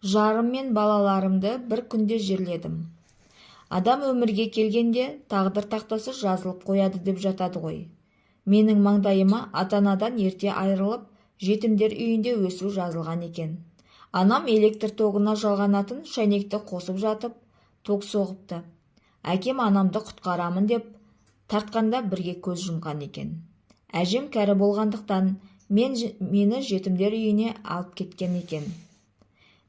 Жарым мен балаларымды бір күнде жерледім. Адам өмірге келгенде тағдыр тақтасы жазылып қояды деп жатады ғой. Менің маңдайыма ата-анадан ерте айырылып, жетімдер үйінде өсу жазылған екен. Анам электр тогына жалғанатын шәйнекті қосып жатып, ток соғыпты. Әкем анамды құтқарамын деп тартқанда бірге көз жұмған екен. Әжем кәрі болғандықтан мені жетімдер үйіне алып кеткен екен.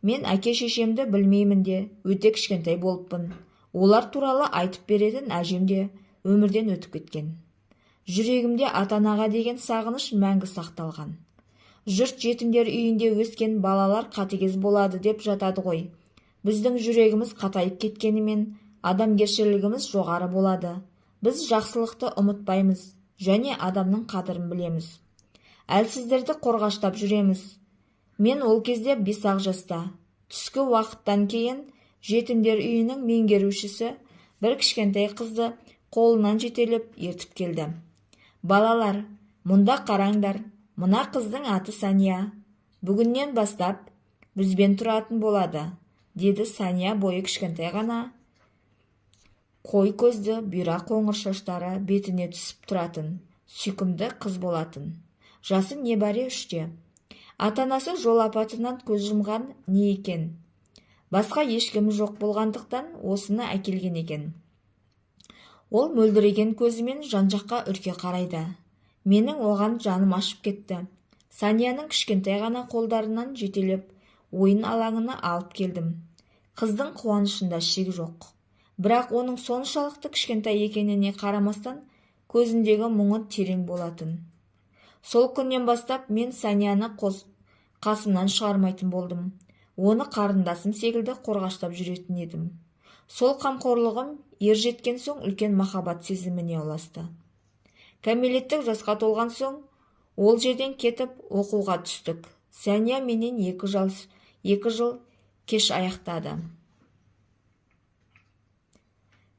Мен әке-шешемді білмеймін де, өте кішкентай болыппын. Олар туралы айтып беретін әжем де өмірден өтіп кеткен. Жүрегімде ата-анаға деген сағыныш мәңгі сақталған. Жұрт жетімдер үйінде өскен балалар қатыгез болады деп жатады ғой. Біздің жүрегіміз қатайып кеткенімен адамгершілігіміз жоғары болады. Біз жақсылықты ұмытпаймыз және адамның қадірін білеміз. Әлсіздерді қорғаштап жүреміз. Мен ол кезде 5 жаста. Түскі уақыттан кейін жетімдер үйінің меңгерушісі бір кішкентай қызды қолынан жетелеп ертіп келді. Балалар, мұнда қараңдар, мына қыздың аты Сания. Бүгіннен бастап бізбен тұратын болады, деді Сания. Бойы кішкентай ғана, қой көзді, бұйра қоңыр шаштары бетіне түсіп тұратын, сүйкімді қыз болатын. Жасы небәрі 3-те. Ата-анасы жол апатынан көз жұмған не екен? Басқа ешкім жоқ болғандықтан осыны әкелген екен. Ол мөлдіреген көзімен жан-жаққа үрке қарайды. Менің оған жаным ашып кетті. Санияның кішкентай ғана қолдарынан жетелеп ойын алаңына алып келдім. Қыздың қуанышында шек жоқ. Бірақ оның соншалықты кішкентай екеніне қарамастан көзіндегі мұңы терең болатын. Сол күннен бастап мен Санияны қасымнан шығармайтын болдым. Оны қарындасым секілді қорғаштап жүретін едім. Сол қамқорлығым ержеткен соң үлкен махаббат сезіміне ұласты. Кәмелеттік жасқа толған соң ол жерден кетіп оқуға түстік. Сания менен 2 жыл кеш аяқтады.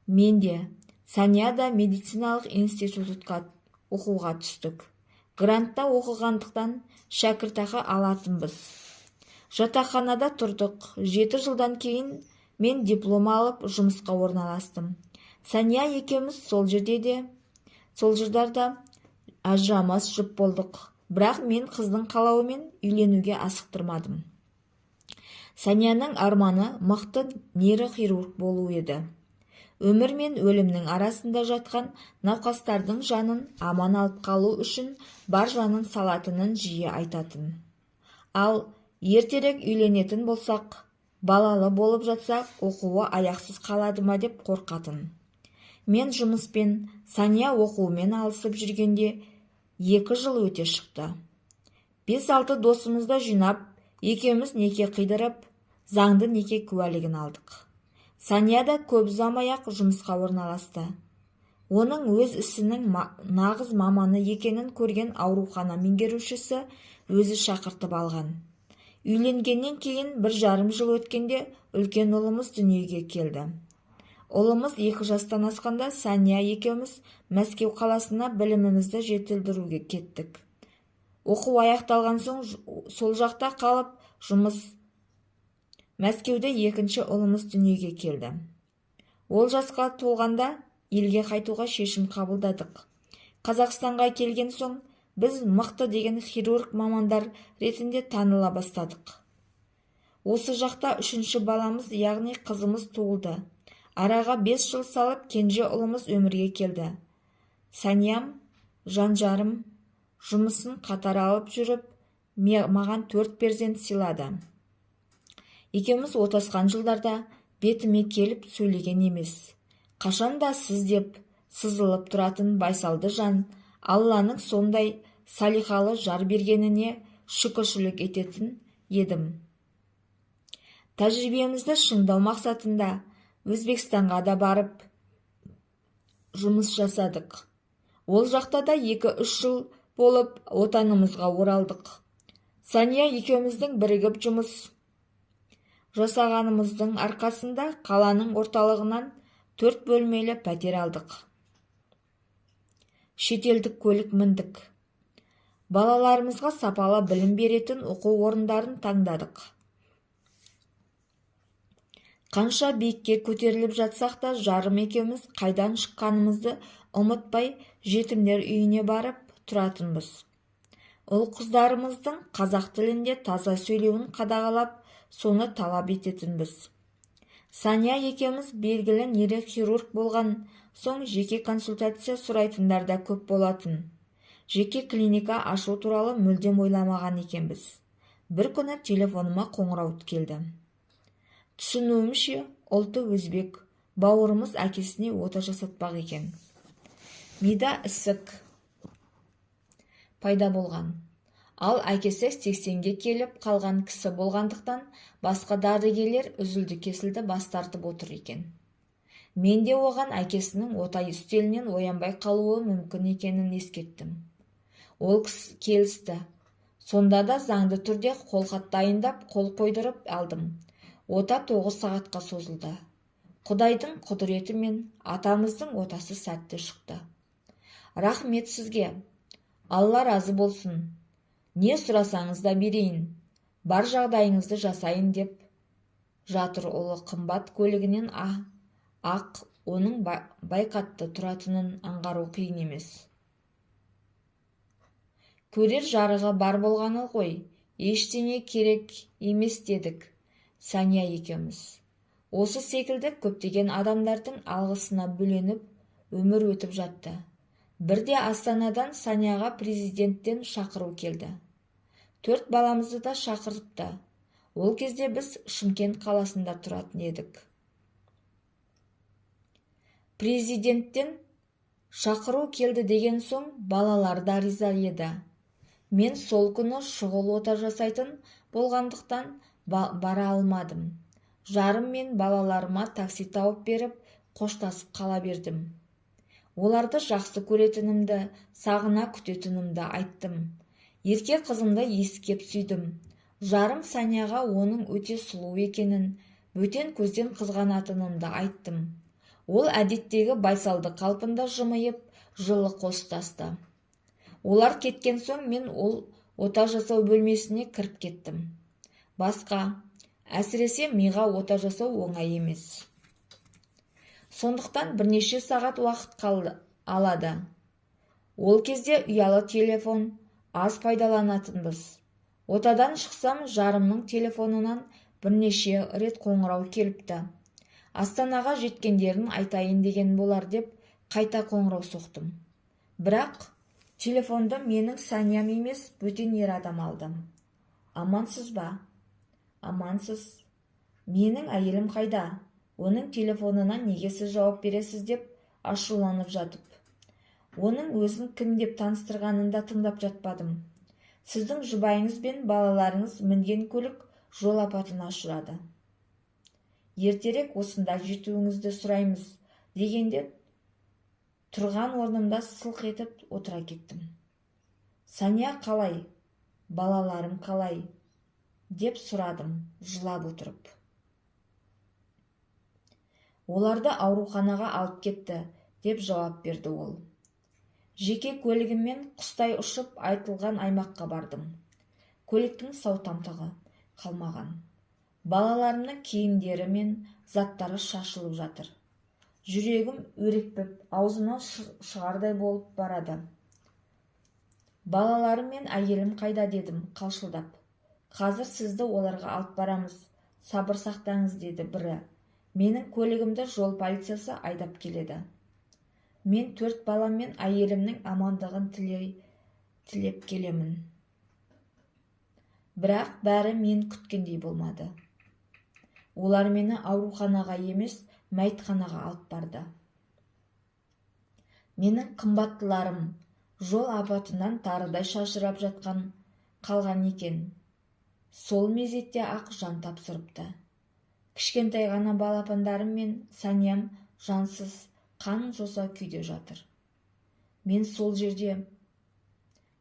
Мен де, Сания да медициналық институтқа оқуға түстік. Грантта оқығандықтан шәкіртақы алатынбыз. Жатақханада тұрдық. 7 жылдан кейін мен диплом алып жұмысқа орналастым. Сания екеуміз сол жылдарда ажырамас жұп болдық. Бірақ мен қыздың қалауымен үйленуге асықтырмадым. Санияның арманы мықты нейрохирург болу еді. Өмір мен өлімнің арасында жатқан науқастардың жанын аман алып қалу үшін бар жанын салатынын жиі айтатын. Ал ертерек үйленетін болсақ, балалы болып жатса, оқуы аяқсыз қалады ма деп қорқатын. Мен жұмыспен, Сания оқуымен алысып жүргенде 2 жыл өте шықты. 5-6 досымызды жинап, екеуміз неке қидырып, заңды неке куәлігін алдық. Сания да көп ұзамай-ақ жұмысқа орналасты. Оның өз ісінің нағыз маманы екенін көрген аурухана меңгерушісі өзі шақыртып алған. Үйленгеннен кейін 1,5 жыл өткенде үлкен ұлымыз дүниеге келді. Ұлымыз 2 жастан асқанда Сания екеуміз Мәскеу қаласына білімімізді жетілдіруге кеттік. Оқу аяқталған соң сол жақта қалып жұмыс. Мәскеуде 2-ші ұлымыз дүниеге келді. Ол жасқа толғанда елге қайтуға шешім қабылдадық. Қазақстанға келген соң біз мықты деген хирург мамандар ретінде таныла бастадық. Осы жақта 3-ші баламыз, яғни қызымыз туылды. Араға 5 жыл салып кенже ұлымыз өмірге келді. Саниям, жан-жарым, жұмысын қатар алып жүріп, маған 4 перзент сыйлады. Екеуміз отасқан жылдарда бетіме келіп сөйлеген емес. Қашанда сіз деп сызылып тұратын байсалды жан, Алланың сондай салихалы жар бергеніне шүкіршілік ететін едім. Тәжірибемізді шыңдау мақсатында Өзбекстанға да барып жұмыс жасадық. Ол жақта да 2-3 жыл болып отанымызға оралдық. Сания екеуміздің бірігіп жұмыс жасағанымыздың арқасында қаланың орталығынан 4 бөлмелі пәтер алдық. Шетелдік көлік міндік. Балаларымызға сапалы білім беретін оқу орындарын таңдадық. Қанша биікке көтеріліп жатсақ та жарым екеуміз қайдан шыққанымызды ұмытпай жетімдер үйіне барып тұратынбыз. Ұл-қыздарымыздың қазақ тілінде таза сөйлеуін қадағалап, соны талап ететінбіз. Сания екеуміз белгілі нейрохирург болған соң жеке консультация сұрайтындар да көп болатын. Жеке клиника ашу туралы мүлдем ойламаған екенбіз. Бір күні телефоныма қоңырау келді. Түсінуімше, ұлты өзбек, бауырымыз әкесіне ота жасатпақ екен. Мида ісік пайда болған. Ал әкесі 80-ге келіп қалған кісі болғандықтан басқа дәрігерлер үзілді-кесілді бас тартып отыр екен. Мен де оған әкесінің ота үстелінен оянбай қалуы мүмкін екенін ескерттім. Ол келісті. Сонда да заңды түрде қолхат дайындап қол қойдырып алдым. Ота 9 сағатқа созылды. Құдайдың құдіретімен атамыздың отасы сәтті шықты. Рахмет сізге. Алла разы болсын. Не сұрасаңыз да берейін. Бар жағдайыңызды жасайын деп жатыр. Ұлы қымбат көлігінен ақ оның байқатты тұратынын аңғару қиын емес. Көрер жарығы бар болғаны ғой, ештеңе керек емес дедік Сания екеуміз. Осы секілді көптеген адамдардың алғысына бөленіп өмір өтіп жатты. Бірде Астанадан Санияға президенттен шақыру келді. 4 баламызды да шақырыпты. Ол кезде біз Шымкент қаласында тұратын едік. Президенттен шақыру келді деген соң балалар да риза еді. Мен сол күні шұғыл ота жасайтын болғандықтан бара алмадым. Жарым мен балаларыма такси тауып беріп, қоштасып қала бердім. Оларды жақсы көретінімді, сағына күтетінімді айттым. Ерке қызымды иіскеп сүйдім. Жарым Санияға оның өте сұлу екенін, бөтен көзден қызғанатынымды айттым. Ол әдеттегі байсалды қалпында жымиып, жылы қостасты. Олар кеткен соң мен ол ота жасау бөлмесіне кіріп кеттім. Басқа, әсіресе миға ота жасау оңай емес. Сондықтан бірнеше сағат уақыт алады. Ол кезде ұялы телефон аз пайдаланатынбыз. Отадан шықсам, жарымның телефонынан бірнеше рет қоңырау келіпті. Астанаға жеткендерін айтайын деген болар деп қайта қоңырау соқтым. Бірақ телефонды менің Саниям емес, бөтен ер адам алды. Амансыз ба? Амансыз. Менің әйелім қайда? Оның телефонына неге сіз жауап бересіз деп ашуланып жатып. Оның өзін кім деп таныстырғанында тыңдап жатпадым. Сіздің жұбайыңыз бен балаларыңыз мінген көлік жол апатына ұшырады. Ертерек осында жетуіңізді сұраймыз дегенде тұрған орнымда сылқ етіп отыра кеттім. Сания қалай? Балаларым қалай? Деп сұрадым, жылап отырып. Оларды ауруханаға алып кетті, деп жауап берді ол. Жеке көлігіммен құстай ұшып айтылған аймаққа бардым. Көліктің сау тамтығы қалмаған. Балаларымның киімдері мен заттары шашылып жатыр. Жүрегім өрекпіп, аузымнан шығардай болып барады. Балаларым мен әйелім қайда дедім, қалшылдап. Қазір сізді оларға алып барамыз, сабыр сақтаңыз деді бірі. Менің көлігімді жол полициясы айдап келеді. Мен 4 балам мен әйелімнің амандығын тілеп келемін. Бірақ бәрі мен күткендей болмады. Олар мені ауруханаға емес, мәйітханаға алып барды. Менің қымбаттыларым жол апатынан тарыдай шашырап қалған екен. Сол мезетте ақ жан тапсырыпты. Кішкентай ғана балапандарым мен Саниям жансыз, қан жоса күйде жатыр. Мен сол жерде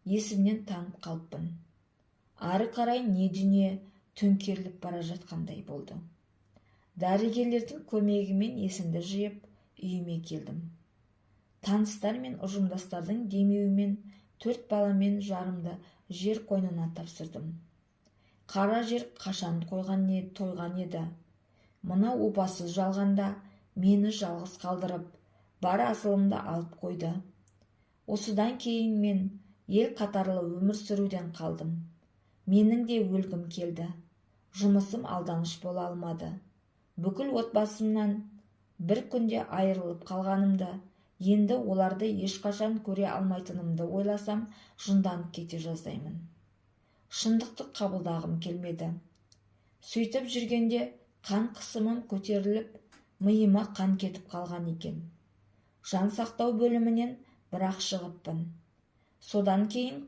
есімнен танып қалыппын. Ары қарай не дүние төңкеріліп бара жатқандай болды. Дәрігерлердің көмегімен есімді жиып, үйіме келдім. Таныстар мен ұжымдастардың демеуімен 4 бала мен жарымды жер қойнына тапсырдым. Қара жер қашан тойған еді. Мына опасыз жалғанда мені жалғыз қалдырып, бар асылымды алып қойды. Осыдан кейін мен ел қатарлы өмір сүруден қалдым. Менің де өлгім келді. Жұмысым алданыш бола алмады. Бүкіл отбасымнан бір күнде айырылып қалғанымды, енді оларды ешқашан көре алмайтынымды ойласам, жынданып кете жаздаймын. Шындықты қабылдағым келмеді. Сөйтіп жүргенде қан қысымым көтеріліп, миыма қан кетіп қалған екен. Жан сақтау бөлімінен бірақ шығыппын. Содан кейін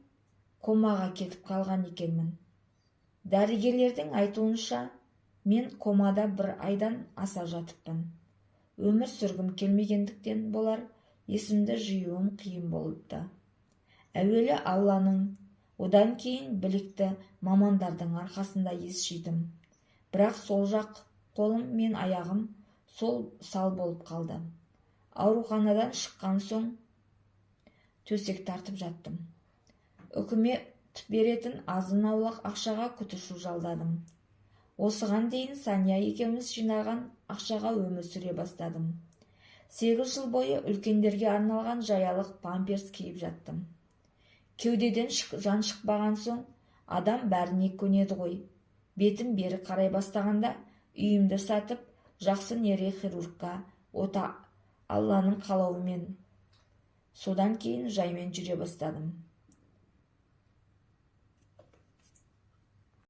комаға кетіп қалған екенмін. Дәрігерлердің айтуынша, мен комада 1 айдан аса жатыппын. Өмір сүргім келмегендіктен болар, есімді жиюым қиын болыпты. Әуелі Алланың, одан кейін білікті мамандардың арқасында ес жидым. Бірақ сол жақ қолым мен аяғым сал болып қалды. Ауруханадан шыққан соң төсек тартып жаттым. Үкімет беретін азын-аулақ ақшаға күтішу жалдадым. Осыған дейін Сания екеуміз жинаған ақшаға өмір сүре бастадым. 8 жыл бойы үлкендерге арналған жаялық памперс киіп жаттым. Кеудеден жан шықпаған соң, адам бәріне көнеді ғой. Бетім бері қарай бастағанда, үйімді сатып, жақсы нейрохирургқа ота Алланың қалауымен. Содан кейін жаймен жүре бастадым.